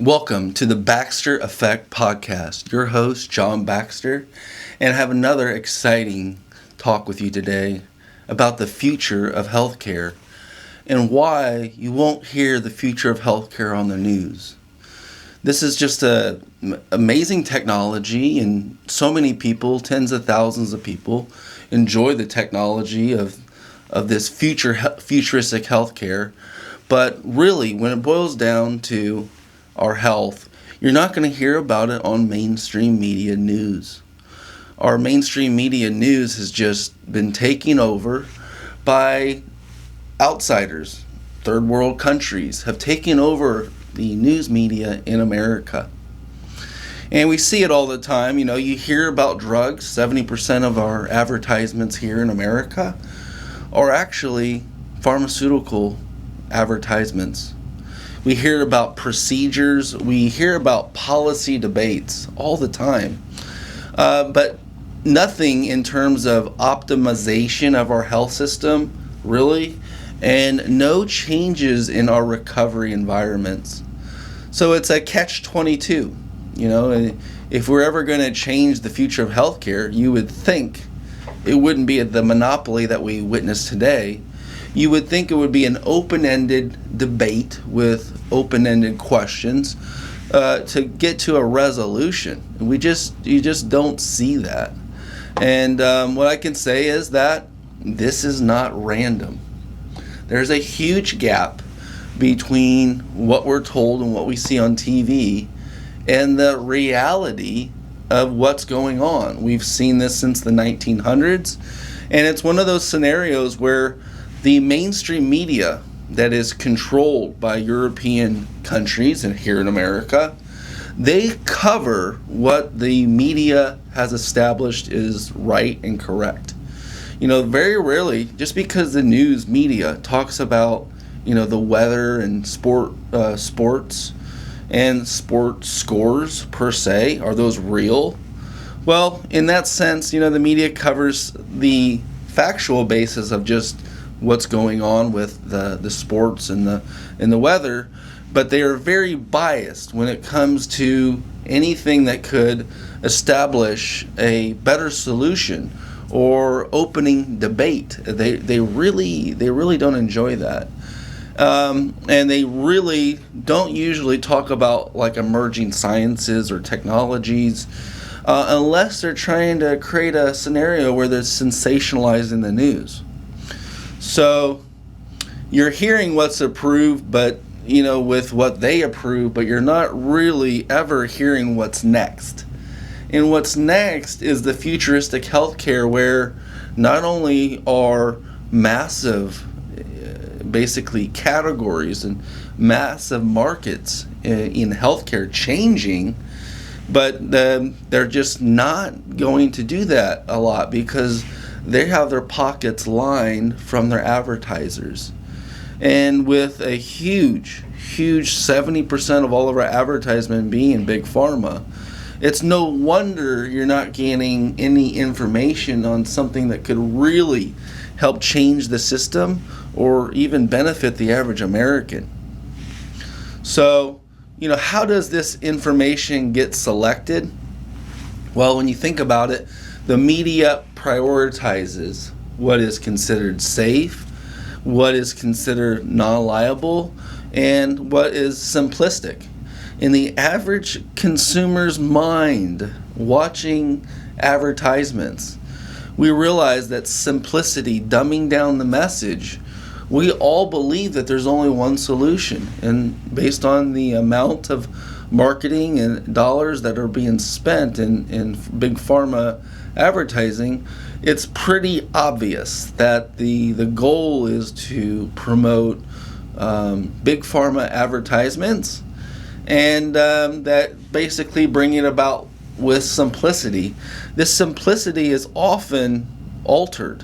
Welcome to the Baxter Effect Podcast. Your host, John Baxter, and I have another exciting talk with you today about the future of healthcare and why you won't hear the future of healthcare on the news. This is just an amazing technology, and so many people, tens of thousands of people, enjoy the technology of this futuristic healthcare. But really, when it boils down to our health, you're not going to hear about it on mainstream media news. Our mainstream media news has just been taken over by outsiders. Third world countries have taken over the news media in America. And we see it all the time. You hear about drugs. 70% of our advertisements here in America are actually pharmaceutical advertisements. We hear about procedures. We hear about policy debates all the time. But nothing in terms of optimization of our health system, really, and no changes in our recovery environments. So it's a catch-22. If we're ever going to change the future of healthcare, you would think it wouldn't be the monopoly that we witness today. You would think it would be an open-ended debate with open-ended questions to get to a resolution. You just don't see that. And what I can say is that this is not random. There's a huge gap between what we're told and what we see on TV and the reality of what's going on. We've seen this since the 1900s, and it's one of those scenarios where the mainstream media that is controlled by European countries and here in America, they cover what the media has established is right and correct. Very rarely, just because the news media talks about, the weather and sports and sports scores per se, are those real? Well, in that sense, the media covers the factual basis of just what's going on with the sports and the weather, but they are very biased when it comes to anything that could establish a better solution or opening debate. They really don't enjoy that, and they really don't usually talk about like emerging sciences or technologies unless they're trying to create a scenario where they're sensationalizing the news. So you're hearing what's approved, but with what they approve, but you're not really ever hearing what's next. And what's next is the futuristic healthcare, where not only are massive, basically categories and massive markets in healthcare changing, but they're just not going to do that a lot because they have their pockets lined from their advertisers. And with a huge 70% of all of our advertisement being big pharma, it's no wonder you're not getting any information on something that could really help change the system or even benefit the average American. So, how does this information get selected? Well, when you think about it, the media prioritizes what is considered safe, what is considered non-liable, and what is simplistic. In the average consumer's mind, watching advertisements, we realize that simplicity, dumbing down the message, we all believe that there's only one solution. And based on the amount of marketing and dollars that are being spent in big pharma advertising, it's pretty obvious that the goal is to promote big pharma advertisements, and that basically bring it about with simplicity. This simplicity is often altered.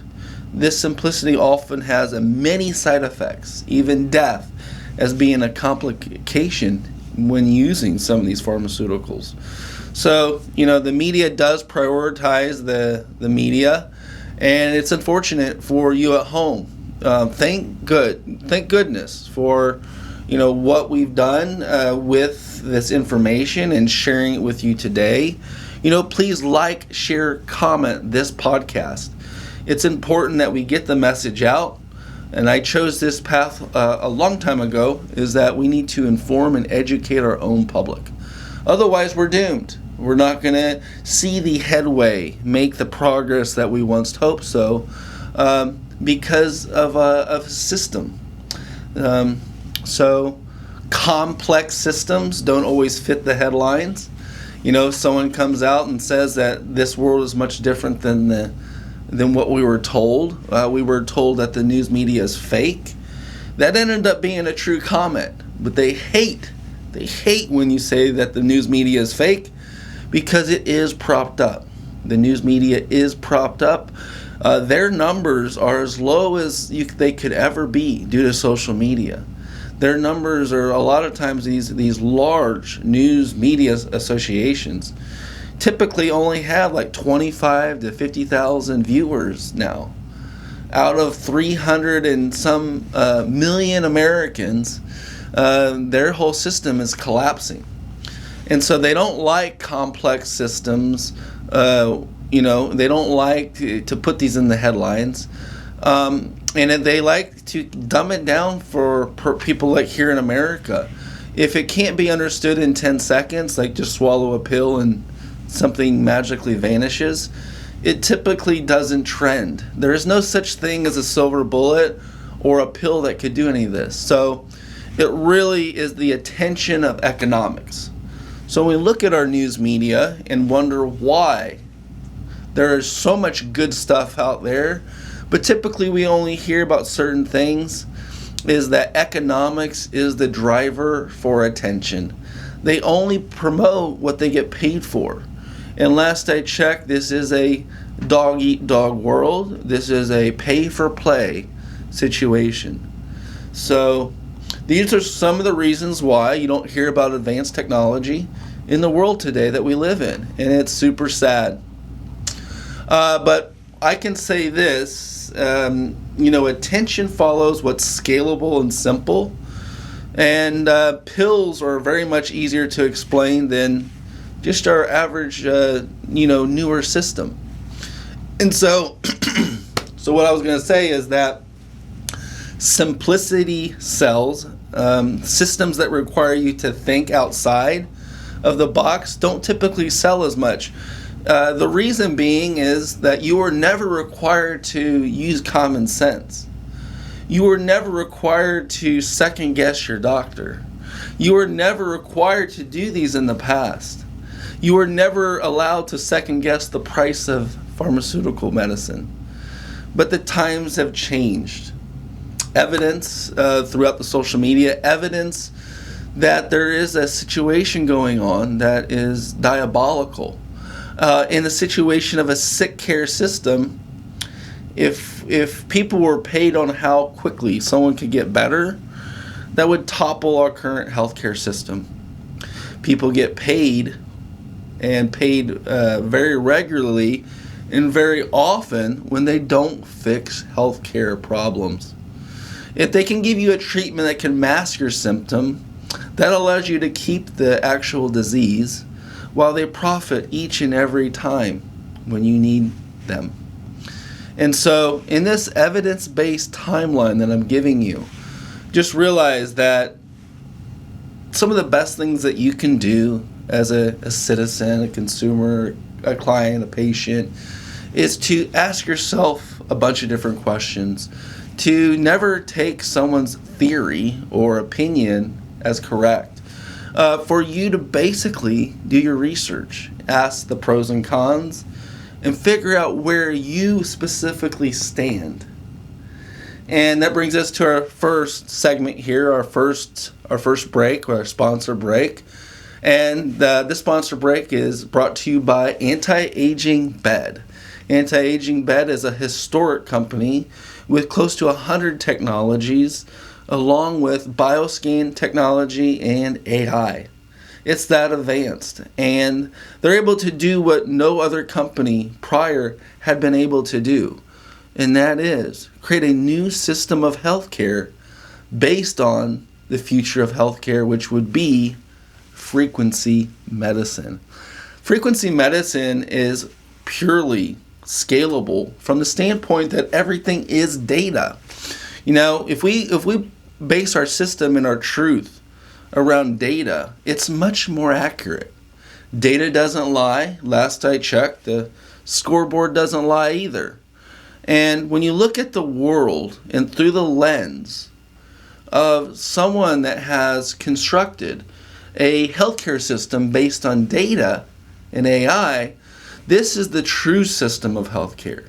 This simplicity often has many side effects, even death as being a complication when using some of these pharmaceuticals. So, the media does prioritize the media, and it's unfortunate for you at home. Thank goodness for, what we've done with this information and sharing it with you today. Please like, share, comment this podcast. It's important that we get the message out. And I chose this path a long time ago, is that we need to inform and educate our own public. Otherwise, we're doomed. We're not going to see the headway, make the progress that we once hoped so, because of a system. So complex systems don't always fit the headlines. Someone comes out and says that this world is much different than what we were told. We were told that the news media is fake. That ended up being a true comment. But they hate when you say that the news media is fake, because it is propped up. The news media is propped up. Their numbers are as low as they could ever be due to social media. Their numbers are a lot of times these large news media associations typically only have like 25 to 50,000 viewers now. Out of 300 and some million Americans, their whole system is collapsing. And so they don't like complex systems. They don't like to put these in the headlines. And they like to dumb it down for people like here in America. If it can't be understood in 10 seconds, like just swallow a pill and something magically vanishes, it typically doesn't trend. There is no such thing as a silver bullet or a pill that could do any of this. So it really is the attention of economics. So we look at our news media and wonder why there is so much good stuff out there, but typically we only hear about certain things, is that economics is the driver for attention. They only promote what they get paid for. And last I checked, this is a dog-eat-dog world. This is a pay-for-play situation. So these are some of the reasons why you don't hear about advanced technology in the world today that we live in, and it's super sad. But I can say this, attention follows what's scalable and simple, and pills are very much easier to explain than just our average, newer system. And so, so what I was going to say is that simplicity sells. Systems that require you to think outside of the box don't typically sell as much. The reason being is that you are never required to use common sense. You are never required to second guess your doctor. You were never required to do these in the past. You were never allowed to second guess the price of pharmaceutical medicine. But the times have changed. Evidence throughout the social media, evidence that there is a situation going on that is diabolical. In the situation of a sick care system, if people were paid on how quickly someone could get better, that would topple our current healthcare system. People get paid, and paid very regularly and very often when they don't fix healthcare problems. If they can give you a treatment that can mask your symptom, that allows you to keep the actual disease while they profit each and every time when you need them. And so in this evidence-based timeline that I'm giving you, just realize that some of the best things that you can do as a citizen, a consumer, a client, a patient, is to ask yourself a bunch of different questions, to never take someone's theory or opinion as correct. For you to basically do your research, ask the pros and cons, and figure out where you specifically stand. And that brings us to our first segment here, our first break, or our sponsor break. And this sponsor break is brought to you by Anti-Aging Bed. Anti-Aging Bed is a historic company with close to 100 technologies, along with bioscan technology and AI. It's that advanced, and they're able to do what no other company prior had been able to do, and that is create a new system of healthcare based on the future of healthcare, which would be frequency medicine. Frequency medicine is purely scalable from the standpoint that everything is data. If we base our system and our truth around data, it's much more accurate. Data doesn't lie. Last I checked, the scoreboard doesn't lie either. And when you look at the world and through the lens of someone that has constructed a healthcare system based on data and AI, this is the true system of healthcare.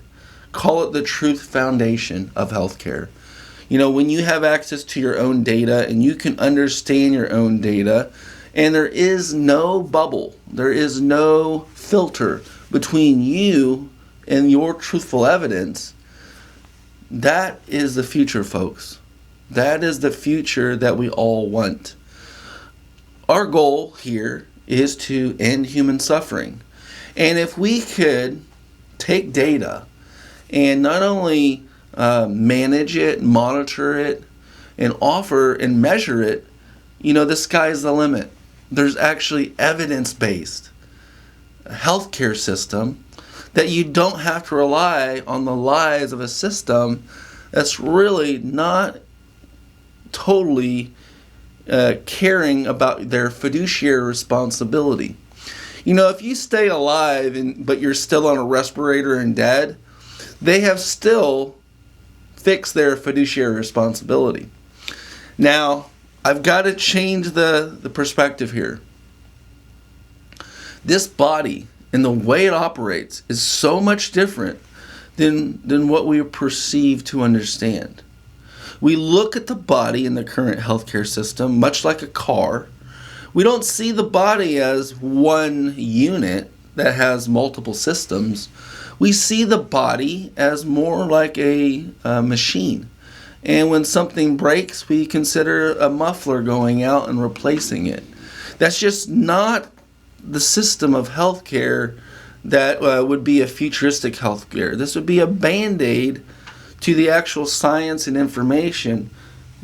Call it the truth foundation of healthcare. When you have access to your own data and you can understand your own data, and there is no bubble, there is no filter between you and your truthful evidence, that is the future, folks. That is the future that we all want. Our goal here is to end human suffering. And if we could take data and not only manage it, monitor it, and offer and measure it, the sky's the limit. There's actually evidence-based healthcare system that you don't have to rely on the lies of a system that's really not totally caring about their fiduciary responsibility. If you stay alive but you're still on a respirator and dead, they have still fixed their fiduciary responsibility. Now, I've got to change the perspective here. This body and the way it operates is so much different than what we perceive to understand. We look at the body in the current healthcare system much like a car. We don't see the body as one unit that has multiple systems. We see the body as more like a machine. And when something breaks, we consider a muffler going out and replacing it. That's just not the system of healthcare that would be a futuristic healthcare. This would be a band-aid to the actual science and information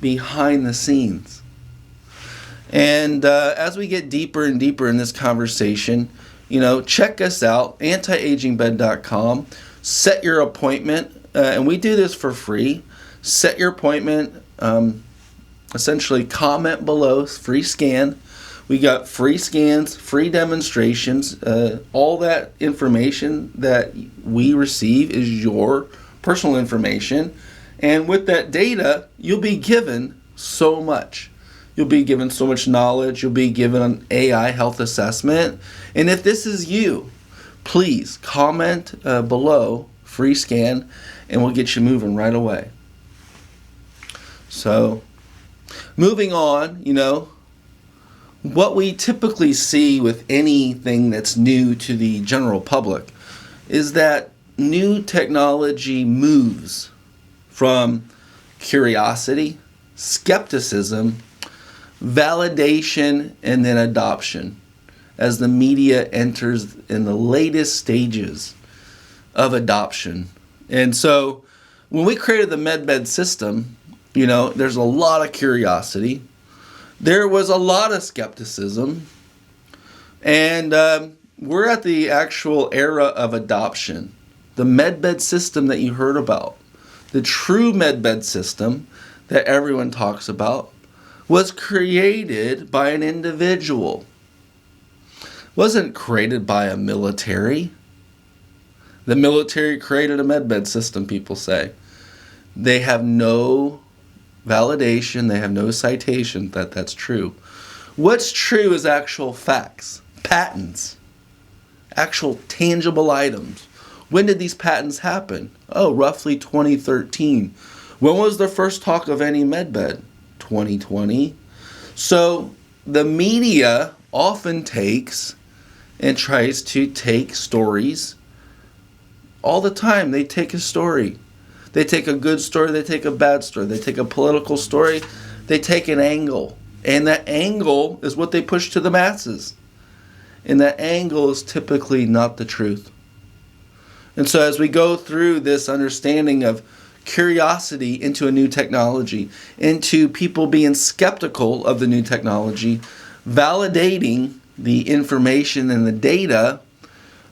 behind the scenes. And as we get deeper and deeper in this conversation, check us out, antiagingbed.com. Set your appointment, and we do this for free. Set your appointment, essentially comment below, free scan. We got free scans, free demonstrations. All that information that we receive is your personal information. And with that data, you'll be given so much. You'll be given so much knowledge. You'll be given an AI health assessment. And if this is you, please comment below, free scan, and we'll get you moving right away. So, moving on, what we typically see with anything that's new to the general public is that new technology moves from curiosity, skepticism, validation, and then adoption as the media enters in the latest stages of adoption. And so when we created the MedBed system, there's a lot of curiosity. There was a lot of skepticism. And we're at the actual era of adoption. The MedBed system that you heard about, the true MedBed system that everyone talks about, was created by an individual. Wasn't created by a military. The military created a MedBed system, people say. They have no validation, they have no citation that that's true. What's true is actual facts, patents, actual tangible items. When did these patents happen? Roughly 2013. When was the first talk of any MedBed? 2020. So the media often takes and tries to take stories all the time. They take a story. They take a good story, they take a bad story. They take a political story, they take an angle. And that angle is what they push to the masses. And that angle is typically not the truth. And so as we go through this understanding of curiosity into a new technology, into people being skeptical of the new technology, validating the information and the data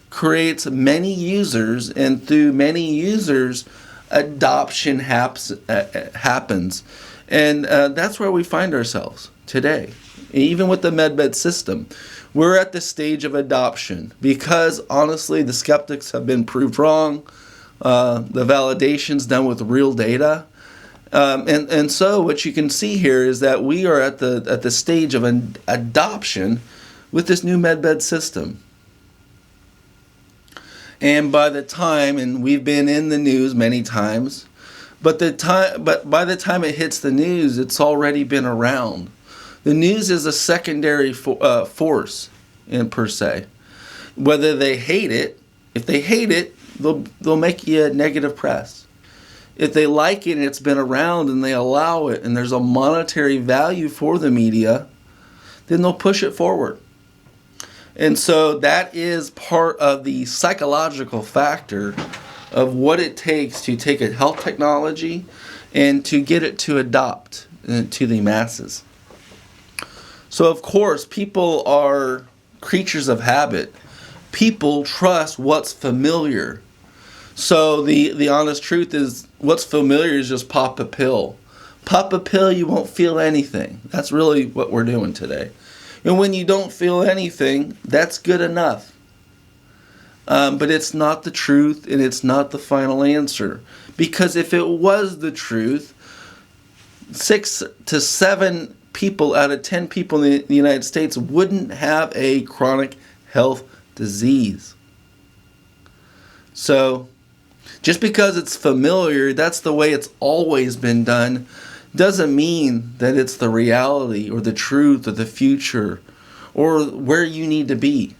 creates many users, and through many users, adoption happens. And that's where we find ourselves today. Even with the MedBed system, we're at the stage of adoption because, honestly, the skeptics have been proved wrong. The validation's done with real data. And so what you can see here is that we are at the stage of an adoption with this new MedBed system. And by the time, and we've been in the news many times, but by the time it hits the news, it's already been around. The news is a secondary force, per se. Whether they hate it, if they hate it, they'll make you negative press. If they like it and it's been around and they allow it and there's a monetary value for the media, then they'll push it forward. And so that is part of the psychological factor of what it takes to take a health technology and to get it to adopt to the masses. So of course, people are creatures of habit. People trust what's familiar. So the honest truth is, what's familiar is just pop a pill. Pop a pill, you won't feel anything. That's really what we're doing today. And when you don't feel anything, that's good enough. But it's not the truth, and it's not the final answer. Because if it was the truth, 6 to 7 people out of 10 people in the United States wouldn't have a chronic health disease. So, just because it's familiar, that's the way it's always been done, doesn't mean that it's the reality or the truth or the future or where you need to be.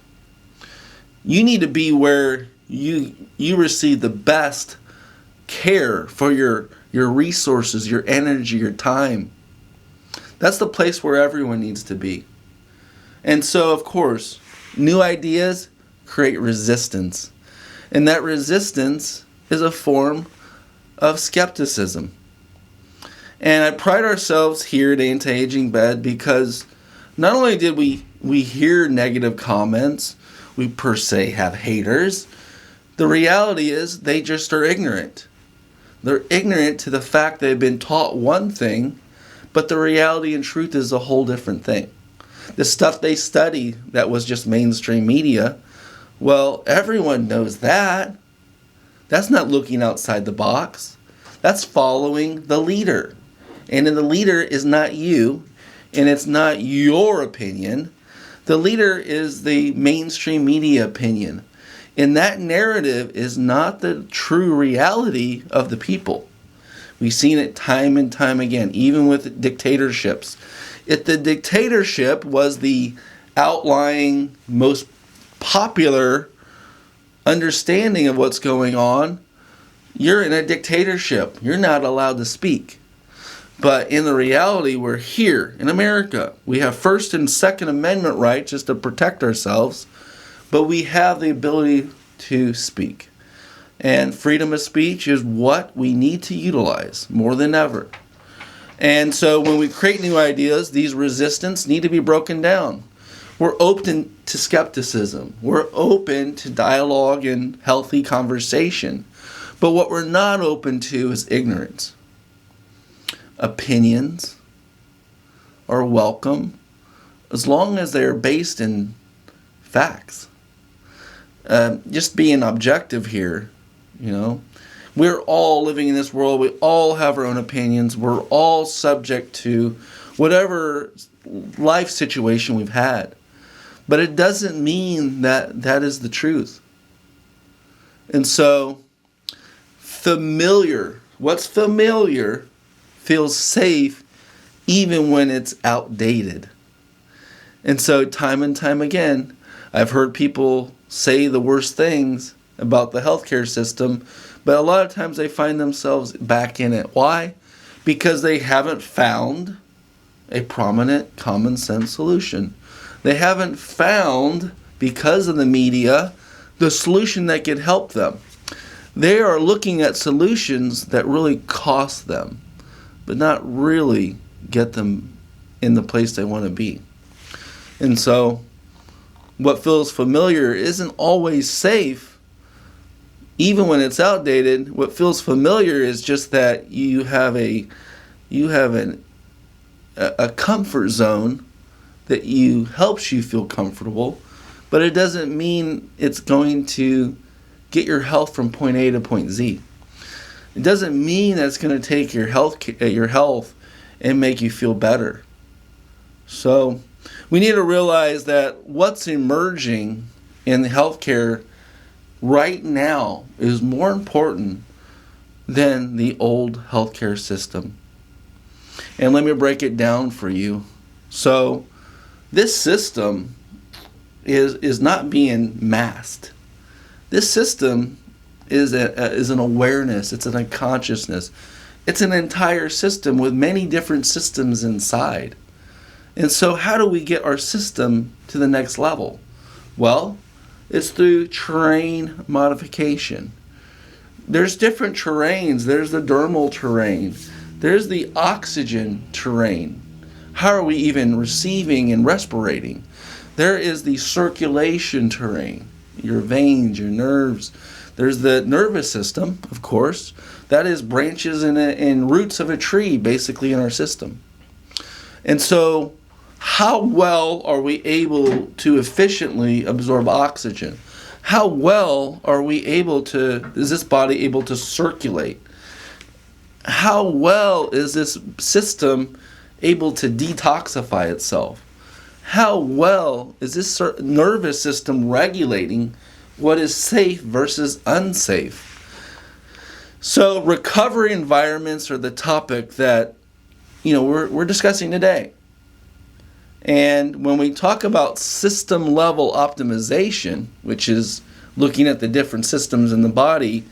You need to be where you receive the best care for your resources, your energy, your time. That's the place where everyone needs to be. And so, of course, new ideas create resistance. And that resistance is a form of skepticism. And I pride ourselves here at Anti-Aging Bed because not only did we hear negative comments, we per se have haters, the reality is they just are ignorant. They're ignorant to the fact they've been taught one thing, but the reality and truth is a whole different thing. The stuff they study that was just mainstream media, well, everyone knows that. That's not looking outside the box. That's following the leader. And the leader is not you, and it's not your opinion. The leader is the mainstream media opinion. And that narrative is not the true reality of the people. We've seen it time and time again, even with dictatorships. If the dictatorship was the outlying, most popular understanding of what's going on, you're in a dictatorship. You're not allowed to speak. But in the reality, we're here in America. We have First and Second Amendment rights just to protect ourselves, but we have the ability to speak. And freedom of speech is what we need to utilize more than ever. And so when we create new ideas, these resistance need to be broken down. We're open to skepticism. We're open to dialogue and healthy conversation. But what we're not open to is ignorance. Opinions are welcome as long as they're based in facts. Just being objective here, we're all living in this world. We all have our own opinions. We're all subject to whatever life situation we've had. But it doesn't mean that that is the truth. And so, what's familiar feels safe even when it's outdated. And so time and time again, I've heard people say the worst things about the healthcare system, but a lot of times they find themselves back in it. Why? Because they haven't found a prominent common sense solution. They haven't found, because of the media, the solution that could help them. They are looking at solutions that really cost them, but not really get them in the place they want to be. And so what feels familiar isn't always safe. Even when it's outdated, what feels familiar is just that you have a comfort zone that helps you feel comfortable, but it doesn't mean it's going to get your health from point A to point Z. It doesn't mean that it's going to take your health and make you feel better. So we need to realize that what's emerging in the healthcare right now is more important than the old healthcare system. And let me break it down for you. So this system is not being masked. This system is an awareness. It's a consciousness. It's an entire system with many different systems inside. And so how do we get our system to the next level? Well, it's through terrain modification. There's different terrains. There's the dermal terrain. There's the oxygen terrain. How are we even receiving and respirating? There is the circulation terrain. Your veins, your nerves. There's the nervous system, of course. That is branches and roots of a tree, basically, in our system. And so, how well are we able to efficiently absorb oxygen? How well is this body able to circulate? How well is this system able to detoxify itself? How well is this nervous system regulating what is safe versus unsafe? So recovery environments are the topic that we're discussing today. And when we talk about system level optimization, which is looking at the different systems in the body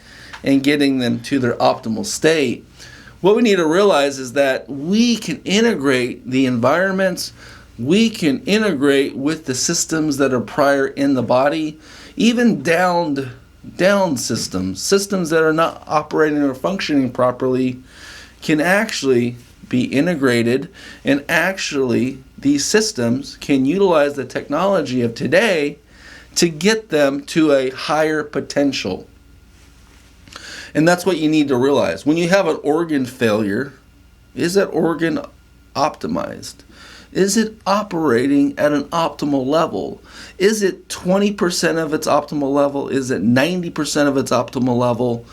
and getting them to their optimal state, what we need to realize is that we can integrate the environments, we can integrate with the systems that are prior in the body, even down systems that are not operating or functioning properly can actually be integrated, and actually these systems can utilize the technology of today to get them to a higher potential. And that's what you need to realize. When you have an organ failure, is that organ optimized? Is it operating at an optimal level? Is it 20% of its optimal level? Is it 90% of its optimal level?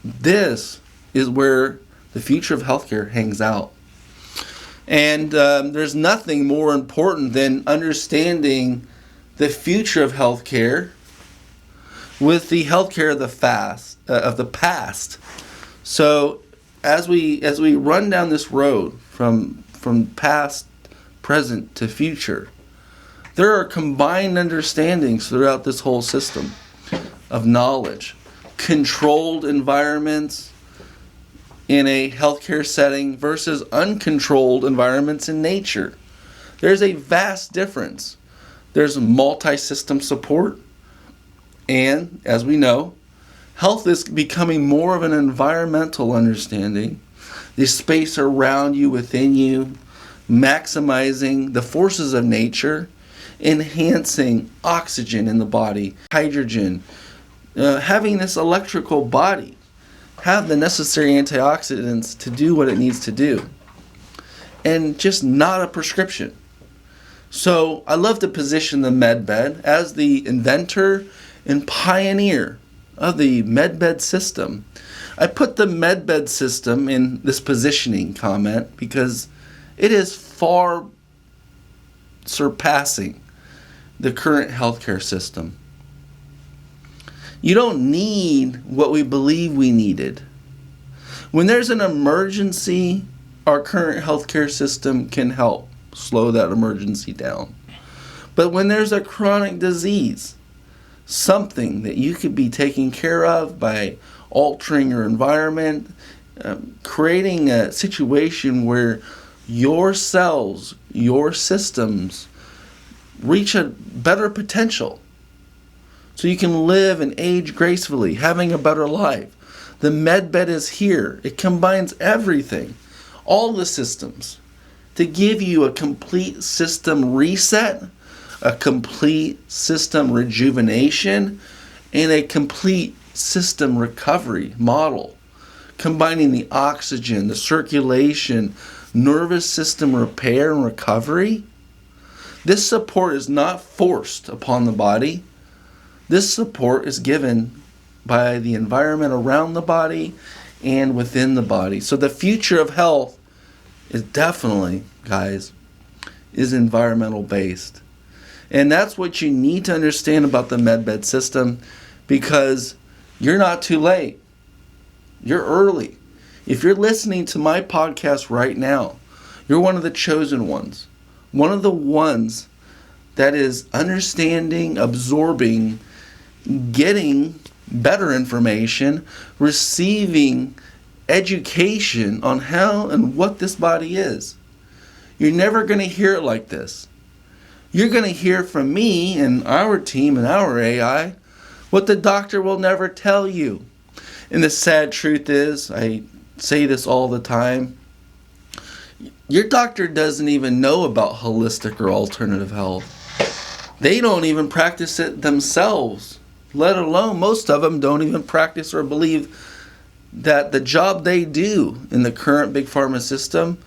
This is where the future of healthcare hangs out. And there's nothing more important than understanding the future of healthcare with the healthcare of the past. So as we run down this road from past, present to future, there are combined understandings throughout this whole system of knowledge. Controlled environments in a healthcare setting versus uncontrolled environments in nature. There's a vast difference. There's multi-system support, and as we know, health is becoming more of an environmental understanding. The space around you, within you, maximizing the forces of nature, enhancing oxygen in the body, hydrogen, having this electrical body have the necessary antioxidants to do what it needs to do, and just not a prescription. So I love to position the medbed as the inventor and pioneer of the medbed system. I put the medbed system in this positioning comment because it is far surpassing the current healthcare system. You don't need what we believe we needed. When there's an emergency, our current healthcare system can help slow that emergency down. But when there's a chronic disease, something that you could be taking care of by altering your environment, creating a situation where your cells, your systems reach a better potential. so you can live and age gracefully, having a better life. The med bed is here. It combines everything, all the systems, to give you a complete system reset, a complete system rejuvenation, and a complete system recovery model, combining the oxygen, the circulation, nervous system repair and recovery. This support is not forced upon the body. This support is given by the environment around the body and within the body. So the future of health is definitely, guys, is environmental based. And that's what you need to understand about the MedBed system, because you're not too late. You're early. If you're listening to my podcast right now, you're one of the chosen ones. One of the ones that is understanding, absorbing, getting better information, receiving education on how and what this body is. You're never going to hear it like this. You're going to hear from me and our team and our AI what the doctor will never tell you. And the sad truth is, I say this all the time, your doctor doesn't even know about holistic or alternative health. They don't even practice it themselves, let alone most of them don't even practice or believe that the job they do in the current big pharma system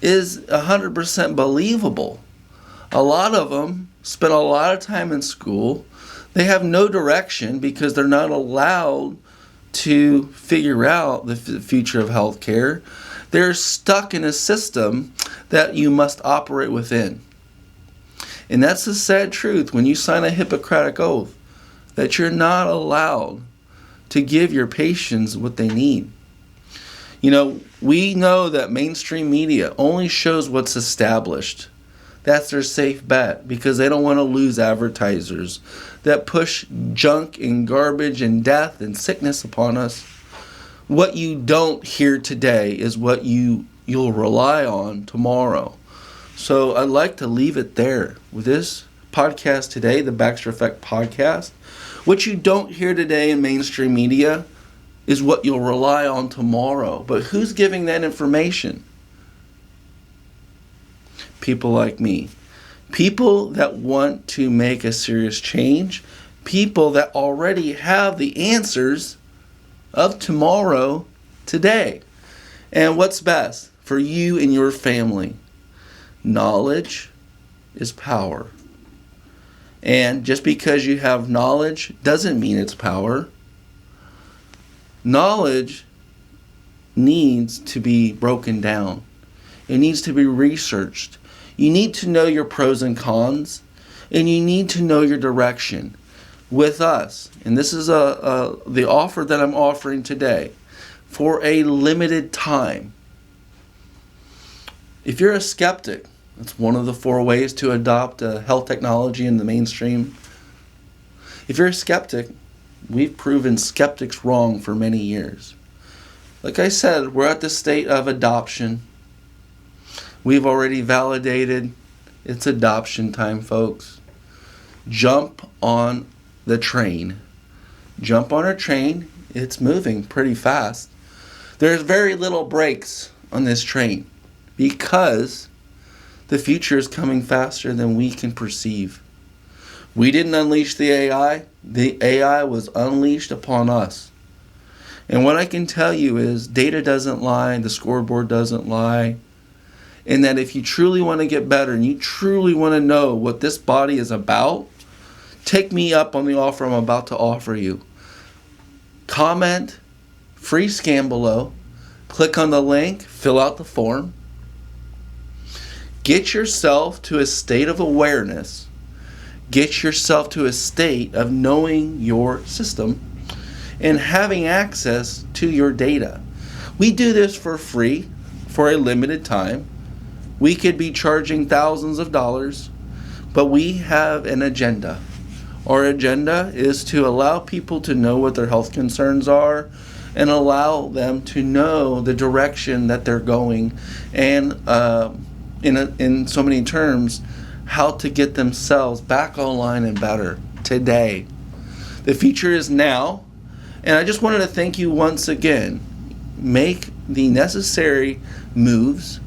is 100% believable. A lot of them spend a lot of time in school. They have no direction because they're not allowed to figure out the future of healthcare. They're stuck in a system that you must operate within. And that's the sad truth when you sign a Hippocratic oath, that you're not allowed to give your patients what they need. You know, we know that mainstream media only shows what's established. That's their safe bet because they don't want to lose advertisers that push junk and garbage and death and sickness upon us. What you don't hear today is what you'll rely on tomorrow. So I'd like to leave it there with this podcast today, the Baxter Effect Podcast. What you don't hear today in mainstream media is what you'll rely on tomorrow. But who's giving that information? People like me. People that want to make a serious change. People that already have the answers of tomorrow today. And what's best for you and your family? Knowledge is power. And just because you have knowledge doesn't mean it's power. Knowledge needs to be broken down. It needs to be researched. You need to know your pros and cons, and you need to know your direction with us. And this is the offer that I'm offering today for a limited time. If you're a skeptic, that's one of the 4 ways to adopt health technology in the mainstream. If you're a skeptic, we've proven skeptics wrong for many years. Like I said, we're at the state of adoption. We've already validated it's adoption time, folks. Jump on the train. Jump on our train. It's moving pretty fast. There's very little brakes on this train because the future is coming faster than we can perceive. We didn't unleash the AI. The AI was unleashed upon us. And what I can tell you is data doesn't lie, the scoreboard doesn't lie, and that if you truly want to get better and you truly want to know what this body is about, take me up on the offer I'm about to offer you. Comment, free scan below, click on the link, fill out the form. Get yourself to a state of awareness. Get yourself to a state of knowing your system and having access to your data. We do this for free for a limited time. We could be charging thousands of dollars, but we have an agenda. Our agenda is to allow people to know what their health concerns are and allow them to know the direction that they're going and in so many terms, how to get themselves back online and better today. The future is now, and I just wanted to thank you once again. Make the necessary moves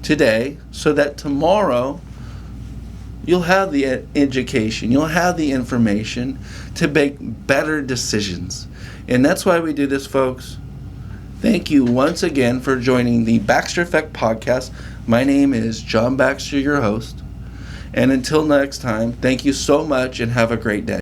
today so that tomorrow you'll have the education, you'll have the information to make better decisions. And that's why we do this, folks. Thank you once again for joining the Baxter Effect Podcast. My name is John Baxter, your host. And until next time, thank you so much and have a great day.